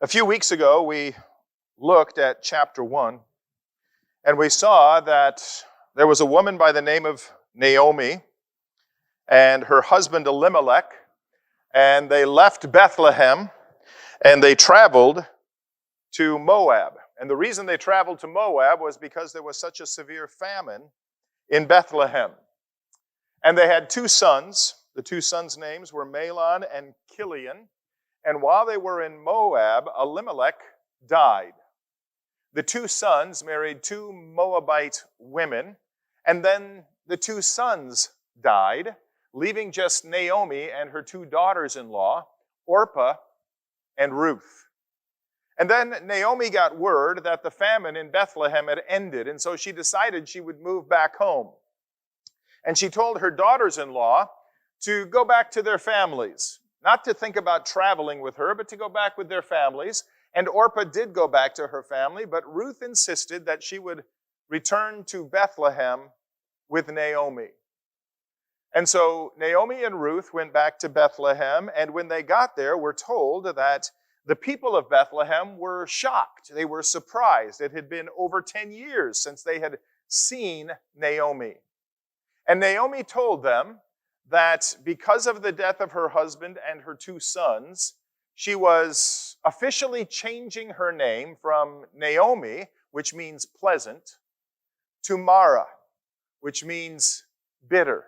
A few weeks ago, we looked at chapter 1, and we saw that there was a woman by the name of Naomi and her husband Elimelech, and they left Bethlehem, and they traveled to Moab. And the reason they traveled to Moab was because there was such a severe famine in Bethlehem. And they had two sons. The two sons' names were Mahlon and Chilion. And while they were in Moab, Elimelech died. The two sons married two Moabite women, and then the two sons died, leaving just Naomi and her two daughters-in-law, Orpah and Ruth. And then Naomi got word that the famine in Bethlehem had ended, and so she decided she would move back home. And she told her daughters-in-law to go back to their families, not to think about traveling with her, but to go back with their families. And Orpah did go back to her family, but Ruth insisted that she would return to Bethlehem with Naomi. And so Naomi and Ruth went back to Bethlehem, and when they got there, we're told that the people of Bethlehem were shocked. They were surprised. It had been over 10 years since they had seen Naomi. And Naomi told them that because of the death of her husband and her two sons, she was officially changing her name from Naomi, which means pleasant, to Mara, which means bitter,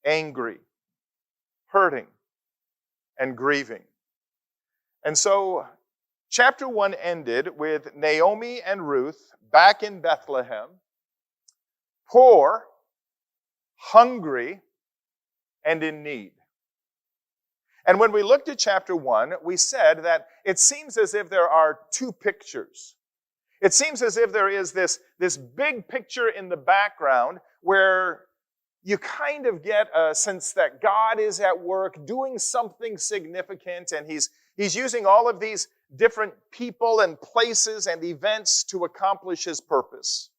angry, hurting, and grieving. And so chapter 1 ended with Naomi and Ruth back in Bethlehem, poor, hungry, and in need. And when we looked at chapter 1, we said that it seems as if there are two pictures. It seems as if there is this big picture in the background where you kind of get a sense that God is at work doing something significant, and He's using all of these different people and places and events to accomplish His purpose.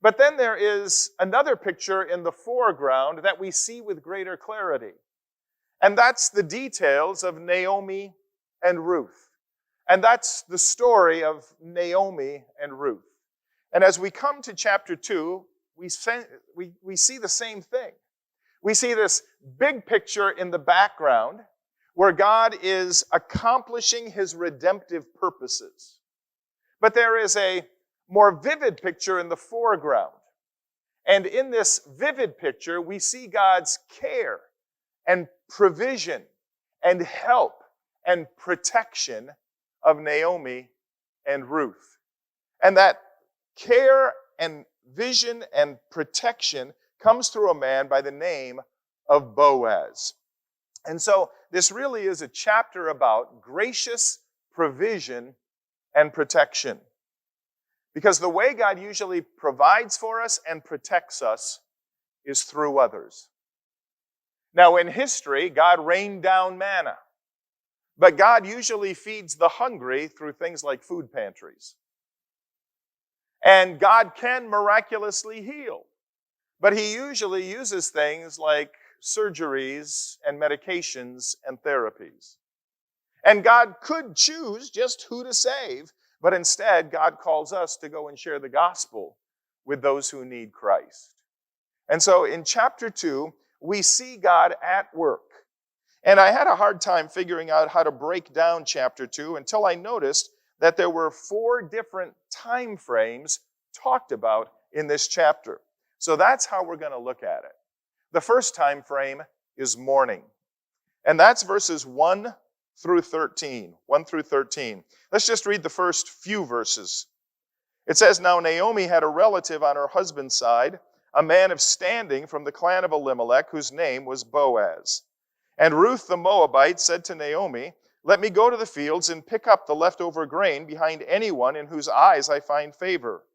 But then there is another picture in the foreground that we see with greater clarity. And that's the details of Naomi and Ruth. And that's the story of Naomi and Ruth. And as we come to chapter 2, we see the same thing. We see this big picture in the background where God is accomplishing His redemptive purposes. But there is a more vivid picture in the foreground. And in this vivid picture, we see God's care and provision and help and protection of Naomi and Ruth. And that care and vision and protection comes through a man by the name of Boaz. And so this really is a chapter about gracious provision and protection. Because the way God usually provides for us and protects us is through others. Now, in history, God rained down manna. But God usually feeds the hungry through things like food pantries. And God can miraculously heal. But He usually uses things like surgeries and medications and therapies. And God could choose just who to save, but instead, God calls us to go and share the gospel with those who need Christ. And so in chapter 2, we see God at work. And I had a hard time figuring out how to break down chapter 2 until I noticed that there were 4 different time frames talked about in this chapter. So that's how we're going to look at it. The first time frame is morning. And that's verses 1 through 13. 1 through 13. Let's just read the first few verses. It says, "Now Naomi had a relative on her husband's side, a man of standing from the clan of Elimelech, whose name was Boaz. And Ruth the Moabite said to Naomi, 'Let me go to the fields and pick up the leftover grain behind anyone in whose eyes I find favor.'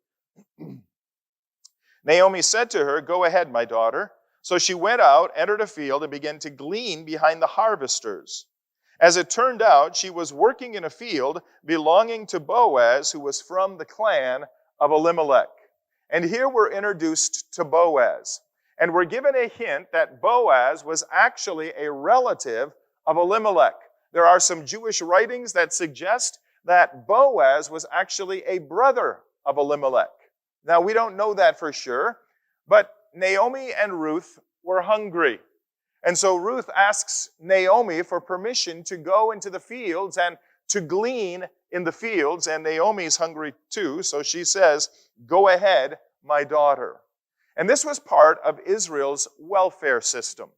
Naomi said to her, 'Go ahead, my daughter.' So she went out, entered a field, and began to glean behind the harvesters. As it turned out, she was working in a field belonging to Boaz, who was from the clan of Elimelech." And here we're introduced to Boaz. And we're given a hint that Boaz was actually a relative of Elimelech. There are some Jewish writings that suggest that Boaz was actually a brother of Elimelech. Now, we don't know that for sure, but Naomi and Ruth were hungry. And so Ruth asks Naomi for permission to go into the fields and to glean in the fields, and Naomi's hungry too, so she says, "Go ahead, my daughter." And this was part of Israel's welfare system.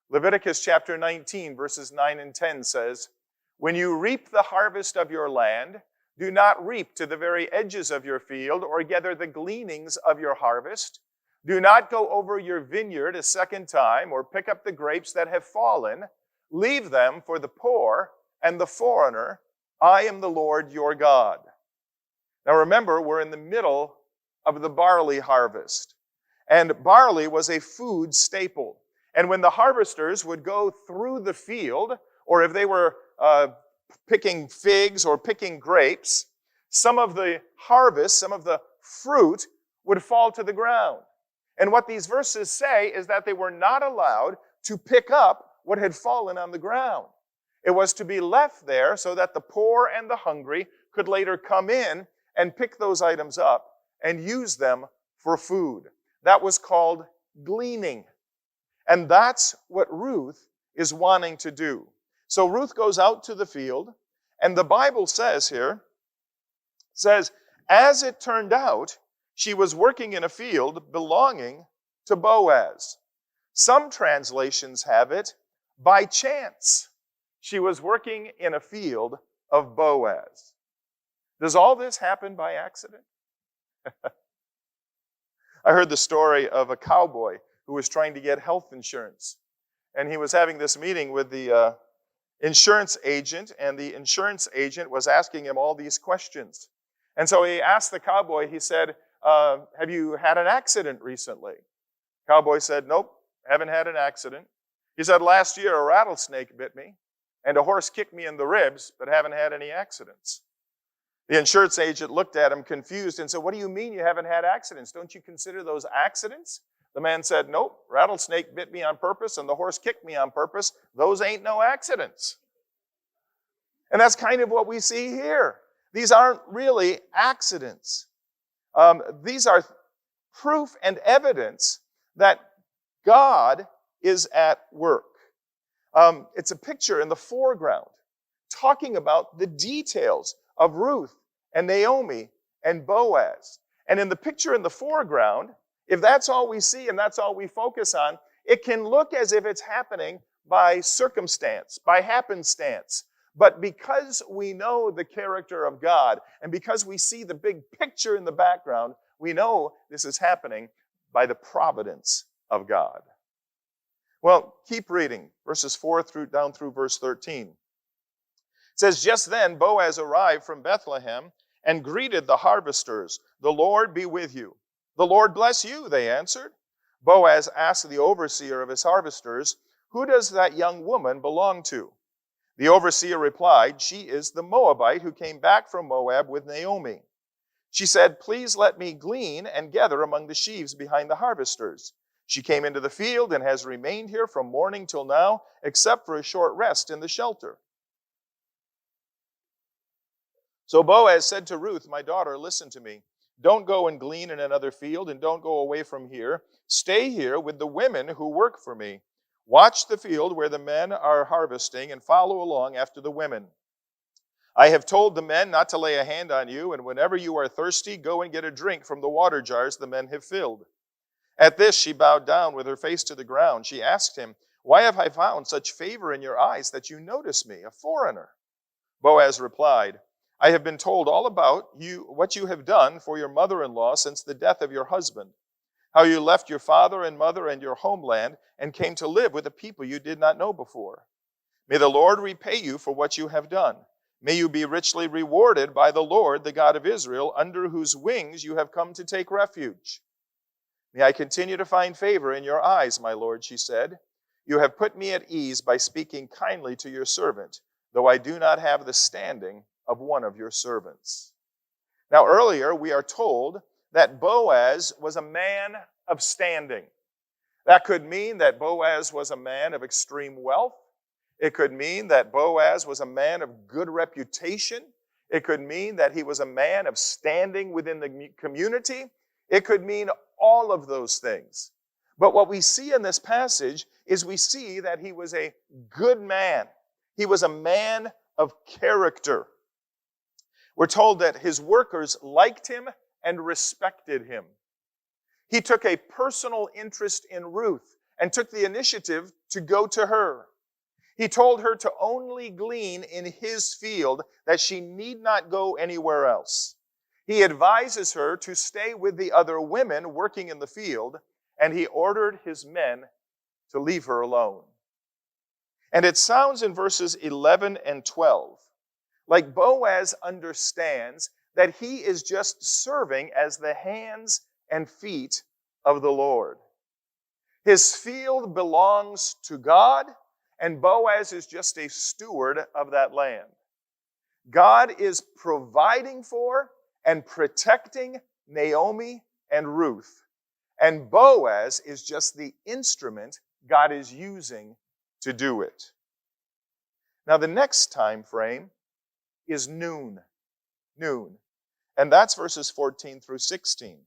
Leviticus chapter 19, verses 9 and 10 says, "When you reap the harvest of your land, do not reap to the very edges of your field or gather the gleanings of your harvest. Do not go over your vineyard a second time or pick up the grapes that have fallen. Leave them for the poor and the foreigner. I am the Lord your God." Now remember, we're in the middle of the barley harvest. And barley was a food staple. And when the harvesters would go through the field, or if they were picking figs or picking grapes, some of the harvest, some of the fruit would fall to the ground. And what these verses say is that they were not allowed to pick up what had fallen on the ground. It was to be left there so that the poor and the hungry could later come in and pick those items up and use them for food. That was called gleaning. And that's what Ruth is wanting to do. So Ruth goes out to the field, and the Bible says here, as it turned out, she was working in a field belonging to Boaz. Some translations have it, by chance, she was working in a field of Boaz. Does all this happen by accident? I heard the story of a cowboy who was trying to get health insurance. And he was having this meeting with the insurance agent, and the insurance agent was asking him all these questions. And so he asked the cowboy, he said, "Have you had an accident recently?" Cowboy said, "Nope, haven't had an accident." He said, "Last year a rattlesnake bit me, and a horse kicked me in the ribs, but haven't had any accidents." The insurance agent looked at him confused and said, "What do you mean you haven't had accidents? Don't you consider those accidents?" The man said, "Nope, rattlesnake bit me on purpose and the horse kicked me on purpose. Those ain't no accidents." And that's kind of what we see here. These aren't really accidents. These are proof and evidence that God is at work. It's a picture in the foreground talking about the details of Ruth and Naomi and Boaz. And in the picture in the foreground, if that's all we see and that's all we focus on, it can look as if it's happening by circumstance, by happenstance. But because we know the character of God and because we see the big picture in the background, we know this is happening by the providence of God. Well, keep reading, verses 4 down through verse 13. It says, "Just then Boaz arrived from Bethlehem and greeted the harvesters. 'The Lord be with you.' 'The Lord bless you,' they answered. Boaz asked the overseer of his harvesters, 'Who does that young woman belong to?' The overseer replied, 'She is the Moabite who came back from Moab with Naomi.' She said, 'Please let me glean and gather among the sheaves behind the harvesters.' She came into the field and has remained here from morning till now, except for a short rest in the shelter." So Boaz said to Ruth, "My daughter, listen to me. Don't go and glean in another field, and don't go away from here. Stay here with the women who work for me. Watch the field where the men are harvesting and follow along after the women. I have told the men not to lay a hand on you, and whenever you are thirsty, go and get a drink from the water jars the men have filled." At this, she bowed down with her face to the ground. She asked him, "Why have I found such favor in your eyes that you notice me, a foreigner?" Boaz replied, "I have been told all about you, what you have done for your mother-in-law since the death of your husband, how you left your father and mother and your homeland and came to live with a people you did not know before. May the Lord repay you for what you have done. May you be richly rewarded by the Lord, the God of Israel, under whose wings you have come to take refuge. May I continue to find favor in your eyes, my Lord," she said. "You have put me at ease by speaking kindly to your servant, though I do not have the standing of one of your servants." Now earlier we are told that Boaz was a man of standing. That could mean that Boaz was a man of extreme wealth. It could mean that Boaz was a man of good reputation. It could mean that he was a man of standing within the community. It could mean all of those things. But what we see in this passage is we see that he was a good man. He was a man of character. We're told that his workers liked him and respected him. He took a personal interest in Ruth and took the initiative to go to her. He told her to only glean in his field, that she need not go anywhere else. He advises her to stay with the other women working in the field, and he ordered his men to leave her alone. And it sounds in verses 11 and 12 like Boaz understands that he is just serving as the hands and feet of the Lord. His field belongs to God, and Boaz is just a steward of that land. God is providing for and protecting Naomi and Ruth, and Boaz is just the instrument God is using to do it. Now, the next time frame is noon. And that's verses 14 through 16.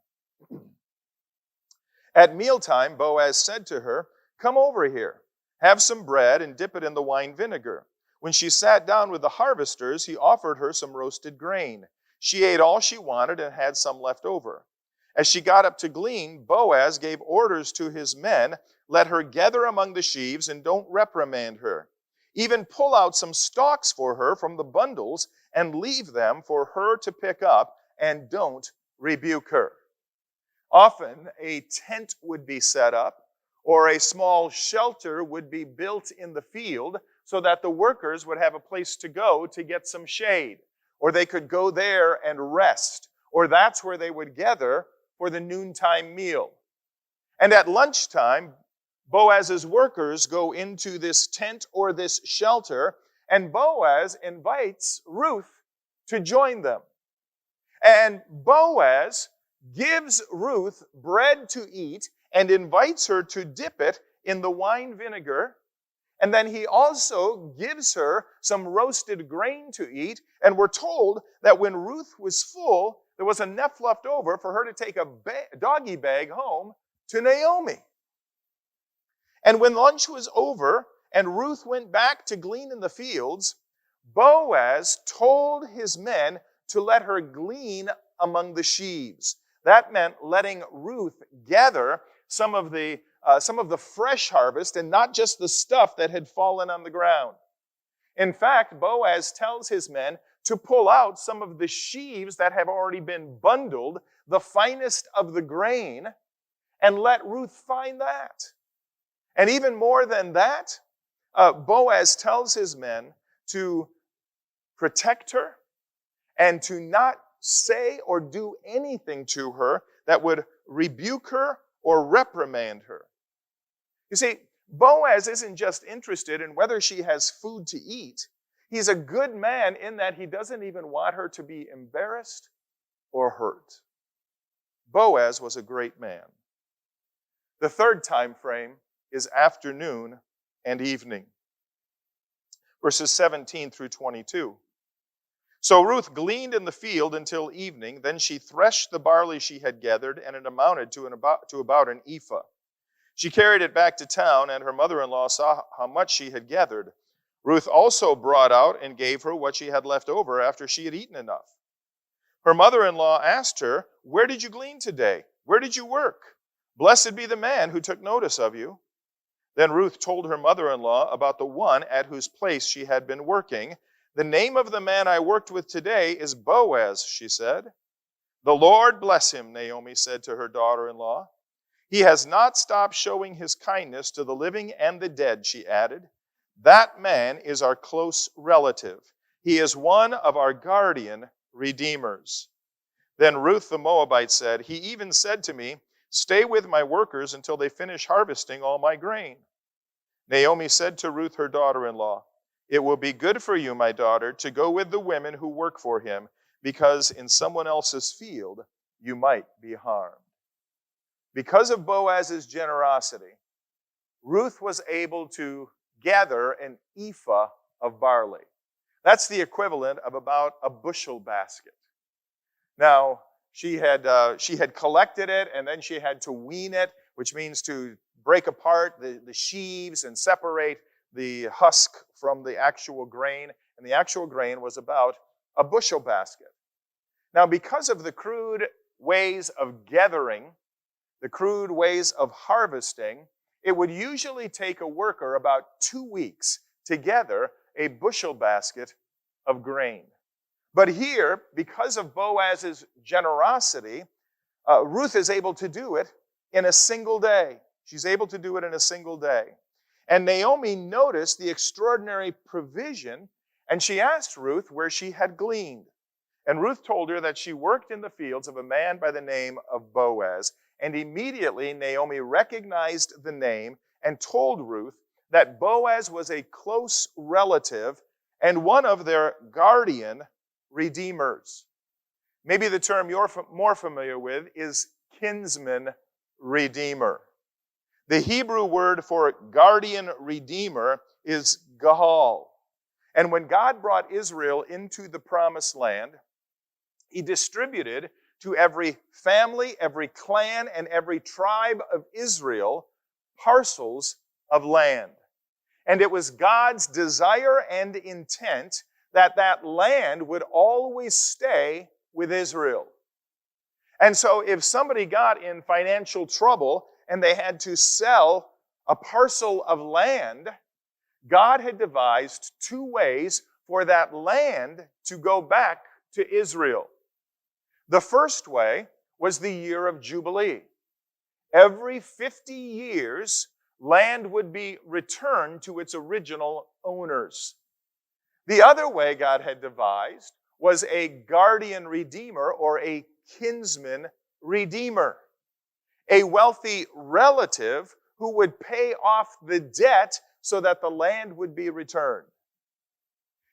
At mealtime, Boaz said to her, "Come over here, have some bread and dip it in the wine vinegar." When she sat down with the harvesters, he offered her some roasted grain. She ate all she wanted and had some left over. As she got up to glean, Boaz gave orders to his men, "Let her gather among the sheaves and don't reprimand her. Even pull out some stalks for her from the bundles and leave them for her to pick up, and don't rebuke her." Often a tent would be set up, or a small shelter would be built in the field so that the workers would have a place to go to get some shade, or they could go there and rest, or that's where they would gather for the noontime meal. And at lunchtime, Boaz's workers go into this tent or this shelter, and Boaz invites Ruth to join them. And Boaz gives Ruth bread to eat and invites her to dip it in the wine vinegar. And then he also gives her some roasted grain to eat. And we're told that when Ruth was full, there was enough left over for her to take a doggy bag home to Naomi. And when lunch was over and Ruth went back to glean in the fields, Boaz told his men to let her glean among the sheaves. That meant letting Ruth gather some of the fresh harvest and not just the stuff that had fallen on the ground. In fact, Boaz tells his men to pull out some of the sheaves that have already been bundled, the finest of the grain, and let Ruth find that. And even more than that, Boaz tells his men to protect her and to not say or do anything to her that would rebuke her or reprimand her. You see, Boaz isn't just interested in whether she has food to eat. He's a good man in that he doesn't even want her to be embarrassed or hurt. Boaz was a great man. The third time frame is afternoon and evening. Verses 17 through 22. So Ruth gleaned in the field until evening. Then she threshed the barley she had gathered, and it amounted to about an ephah. She carried it back to town, and her mother-in-law saw how much she had gathered. Ruth also brought out and gave her what she had left over after she had eaten enough. Her mother-in-law asked her, "Where did you glean today? Where did you work? Blessed be the man who took notice of you." Then Ruth told her mother-in-law about the one at whose place she had been working. "The name of the man I worked with today is Boaz," she said. "The Lord bless him," Naomi said to her daughter-in-law. "He has not stopped showing his kindness to the living and the dead," she added. "That man is our close relative. He is one of our guardian redeemers." Then Ruth the Moabite said, "He even said to me, 'Stay with my workers until they finish harvesting all my grain.'" Naomi said to Ruth, her daughter-in-law, "It will be good for you, my daughter, to go with the women who work for him, because in someone else's field you might be harmed." Because of Boaz's generosity, Ruth was able to gather an ephah of barley. That's the equivalent of about a bushel basket. Now, she had collected it, and then she had to wean it, which means to break apart the sheaves and separate the husk from the actual grain. And the actual grain was about a bushel basket. Now, because of the crude ways of gathering, the crude ways of harvesting, it would usually take a worker about 2 weeks to gather a bushel basket of grain. But here, because of Boaz's generosity, Ruth is able to do it in a single day. She's able to do it in a single day. And Naomi noticed the extraordinary provision, and she asked Ruth where she had gleaned. And Ruth told her that she worked in the fields of a man by the name of Boaz. And immediately Naomi recognized the name and told Ruth that Boaz was a close relative and one of their guardian redeemers. Maybe the term you're more familiar with is kinsman redeemer. The Hebrew word for guardian redeemer is gahal. And when God brought Israel into the promised land, he distributed to every family, every clan, and every tribe of Israel parcels of land. And it was God's desire and intent that that land would always stay with Israel. And so if somebody got in financial trouble and they had to sell a parcel of land, God had devised 2 ways for that land to go back to Israel. The first way was the year of Jubilee. Every 50 years, land would be returned to its original owners. The other way God had devised was a guardian redeemer or a kinsman redeemer, a wealthy relative who would pay off the debt so that the land would be returned.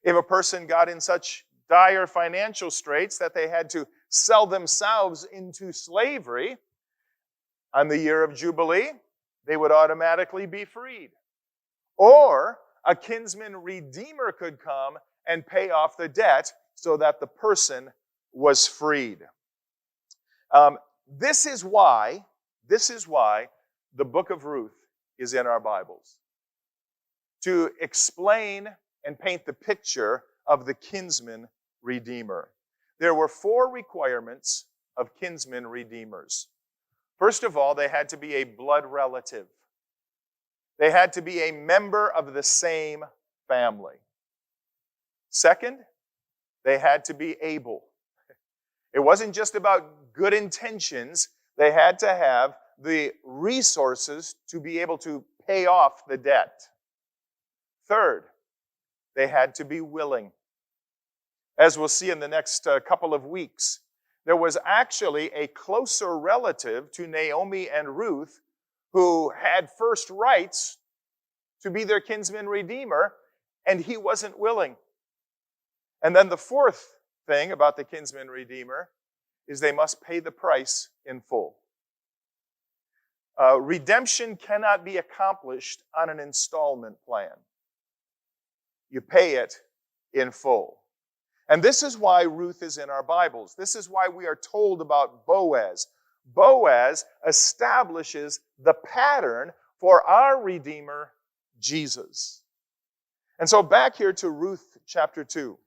If a person got in such dire financial straits that they had to sell themselves into slavery, on the year of Jubilee, they would automatically be freed. Or a kinsman redeemer could come and pay off the debt so that the person was freed. This is why the book of Ruth is in our Bibles. To explain and paint the picture of the kinsman redeemer. There were 4 requirements of kinsman redeemers. First of all, they had to be a blood relative. They had to be a member of the same family. Second, they had to be able. It wasn't just about good intentions. They had to have the resources to be able to pay off the debt. Third, they had to be willing. As we'll see in the next couple of weeks, there was actually a closer relative to Naomi and Ruth who had first rights to be their kinsman redeemer, and he wasn't willing. And then the fourth thing about the kinsman redeemer is they must pay the price in full. Redemption cannot be accomplished on an installment plan. You pay it in full. And this is why Ruth is in our Bibles. This is why we are told about Boaz. Boaz establishes the pattern for our Redeemer, Jesus. And so back here to Ruth chapter 2.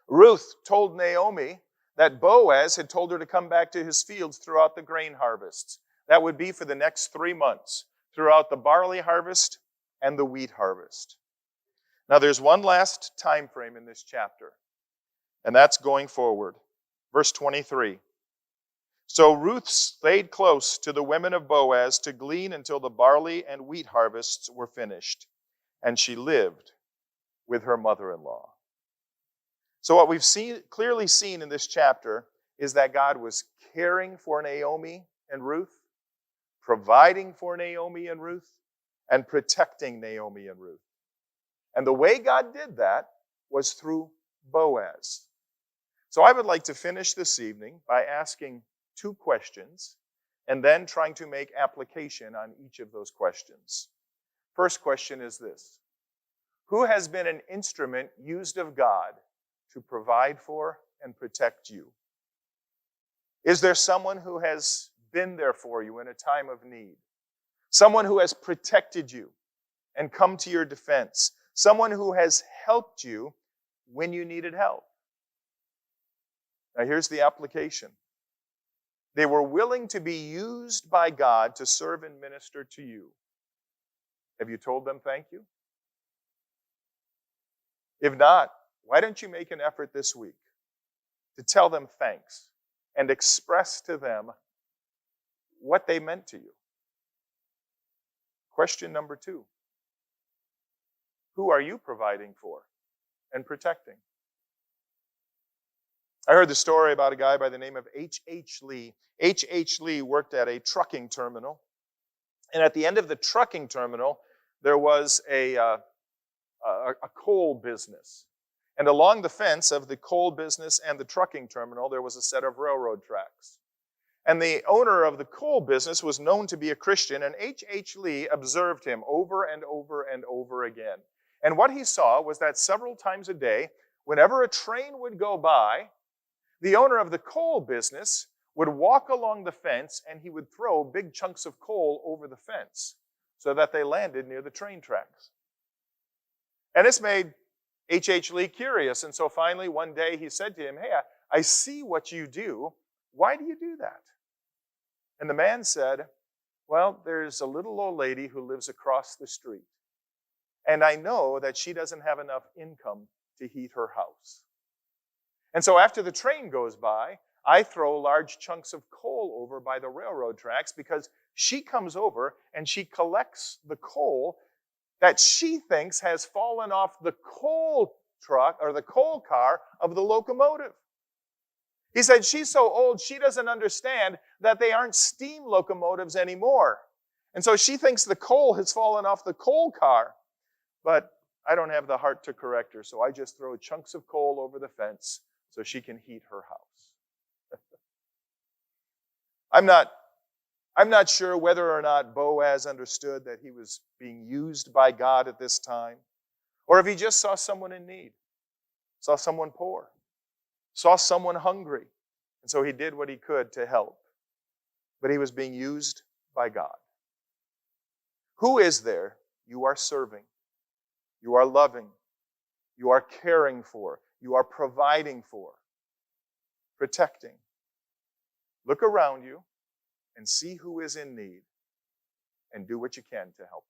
Ruth told Naomi that Boaz had told her to come back to his fields throughout the grain harvests. That would be for the next 3 months, throughout the barley harvest and the wheat harvest. Now there's one last time frame in this chapter, and that's going forward. Verse 23. So Ruth stayed close to the women of Boaz to glean until the barley and wheat harvests were finished, and she lived with her mother-in-law. So what we've clearly seen in this chapter is that God was caring for Naomi and Ruth, providing for Naomi and Ruth, and protecting Naomi and Ruth. And the way God did that was through Boaz. So I would like to finish this evening by asking 2 questions and then trying to make application on each of those questions. First question is this: who has been an instrument used of God to provide for and protect you? Is there someone who has been there for you in a time of need? Someone who has protected you and come to your defense? Someone who has helped you when you needed help? Now here's the application. They were willing to be used by God to serve and minister to you. Have you told them thank you? If not, why don't you make an effort this week to tell them thanks and express to them what they meant to you? Question number 2. Who are you providing for and protecting? I heard the story about a guy by the name of H.H. Lee. H.H. Lee worked at a trucking terminal. And at the end of the trucking terminal, there was a coal business. And along the fence of the coal business and the trucking terminal, there was a set of railroad tracks. And the owner of the coal business was known to be a Christian, and H.H. Lee observed him over and over and over again. And what he saw was that several times a day, whenever a train would go by, the owner of the coal business would walk along the fence and he would throw big chunks of coal over the fence so that they landed near the train tracks. And this made H.H. Lee curious. And so finally one day he said to him, "Hey, I see what you do. Why do you do that?" And the man said, "Well, there's a little old lady who lives across the street. And I know that she doesn't have enough income to heat her house. And so after the train goes by, I throw large chunks of coal over by the railroad tracks because she comes over and she collects the coal that she thinks has fallen off the coal truck or the coal car of the locomotive." He said, "She's so old, she doesn't understand that they aren't steam locomotives anymore. And so she thinks the coal has fallen off the coal car. But I don't have the heart to correct her, so I just throw chunks of coal over the fence so she can heat her house." I'm not sure whether or not Boaz understood that he was being used by God at this time, or if he just saw someone in need, saw someone poor, saw someone hungry, and so he did what he could to help. But he was being used by God. Who is there you are serving, you are loving, you are caring for, you are providing for, protecting? Look around you and see who is in need and do what you can to help them.